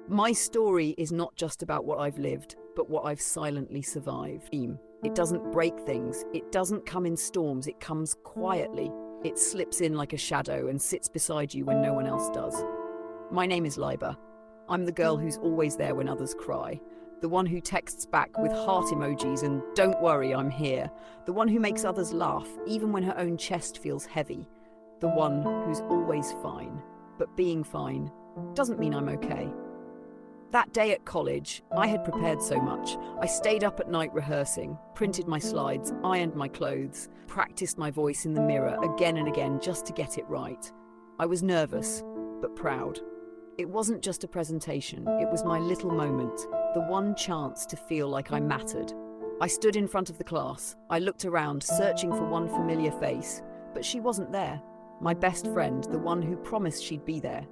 My story is not just about what I've lived, but what I've silently survived. It doesn't break things, it doesn't come in storms, it comes quietly. It slips in like a shadow and sits beside you when no one else does. My name is Liba. I'm the girl who's always there when others cry. The one who texts back with heart emojis and "don't worry, I'm here." The one who makes others laugh, even when her own chest feels heavy. The one who's always fine. But being fine doesn't mean I'm okay. That day at college, I had prepared so much. I stayed up at night rehearsing, printed my slides, ironed my clothes, practiced my voice in the mirror again and again just to get it right. I was nervous, but proud. It wasn't just a presentation, it was my little moment, the one chance to feel like I mattered. I stood in front of the class. I looked around, searching for one familiar face, but she wasn't there. My best friend, the one who promised she'd be there.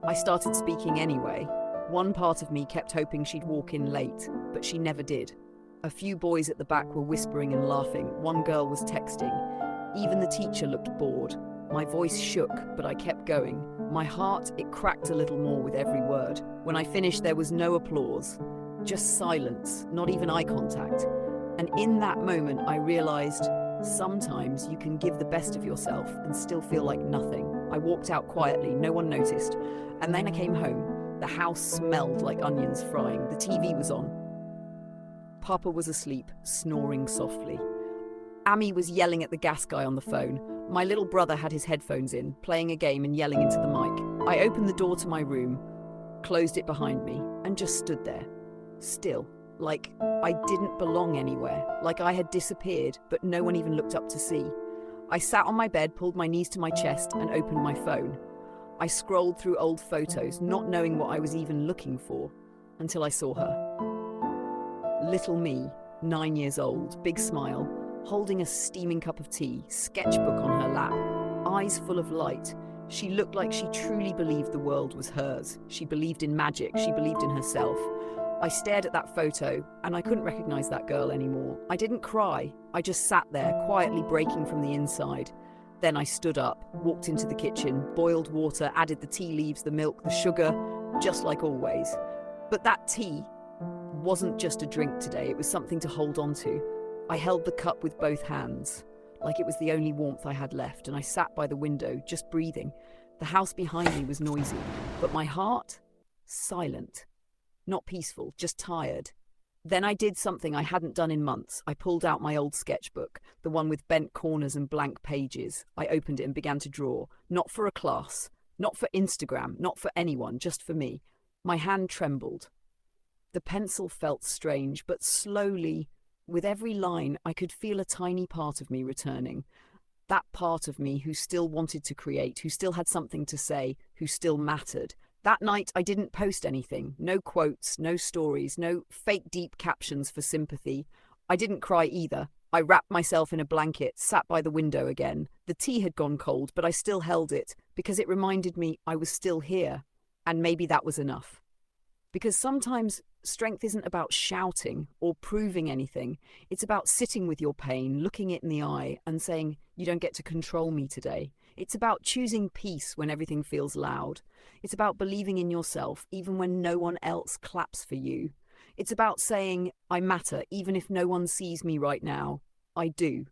I started speaking anyway. One part of me kept hoping she'd walk in late, but she never did. A few boys at the back were whispering and laughing. One girl was texting. Even the teacher looked bored. My voice shook, but I kept going. My heart, it cracked a little more with every word. When I finished, there was no applause, just silence, not even eye contact. And in that moment, I realized sometimes you can give the best of yourself and still feel like nothing. I walked out quietly, no one noticed. And then I came home. The house smelled like onions frying. The TV was on. Papa was asleep, snoring softly. Amy was yelling at the gas guy on the phone. My little brother had his headphones in, playing a game and yelling into the mic. I opened the door to my room, closed it behind me, and just stood there. Still, like I didn't belong anywhere, like I had disappeared, but no one even looked up to see. I sat on my bed, pulled my knees to my chest, and opened my phone. I scrolled through old photos, not knowing what I was even looking for, until I saw her. Little me, 9 years old, big smile, holding a steaming cup of tea, sketchbook on her lap, eyes full of light. She looked like she truly believed the world was hers. She believed in magic, she believed in herself. I stared at that photo, and I couldn't recognize that girl anymore. I didn't cry, I just sat there, quietly breaking from the inside. Then I stood up, walked into the kitchen, boiled water, added the tea leaves, the milk, the sugar, just like always. But that tea wasn't just a drink today, it was something to hold on to. I held the cup with both hands, like it was the only warmth I had left, and I sat by the window, just breathing. The house behind me was noisy, but my heart, silent. Not peaceful, just tired. Then I did something I hadn't done in months. I pulled out my old sketchbook, the one with bent corners and blank pages. I opened it and began to draw, not for a class, not for Instagram, not for anyone, just for me. My hand trembled. The pencil felt strange, but slowly, with every line, I could feel a tiny part of me returning. That part of me who still wanted to create, who still had something to say, who still mattered. That night, I didn't post anything. No quotes, no stories, no fake deep captions for sympathy. I didn't cry either. I wrapped myself in a blanket, sat by the window again. The tea had gone cold, but I still held it because it reminded me I was still here. And maybe that was enough. Because sometimes strength isn't about shouting or proving anything. It's about sitting with your pain, looking it in the eye, and saying, "You don't get to control me today." It's about choosing peace when everything feels loud. It's about believing in yourself, even when no one else claps for you. It's about saying, "I matter, even if no one sees me right now. I do."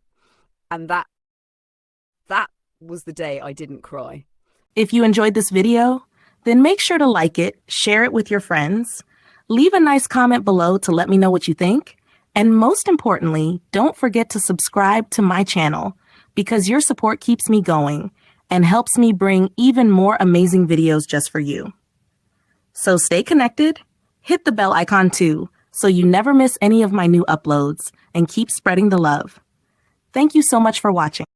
And that was the day I didn't cry. If you enjoyed this video, then make sure to like it, share it with your friends, leave a nice comment below to let me know what you think, and most importantly, don't forget to subscribe to my channel because your support keeps me going and helps me bring even more amazing videos just for you. So stay connected, hit the bell icon too, so you never miss any of my new uploads, and keep spreading the love. Thank you so much for watching.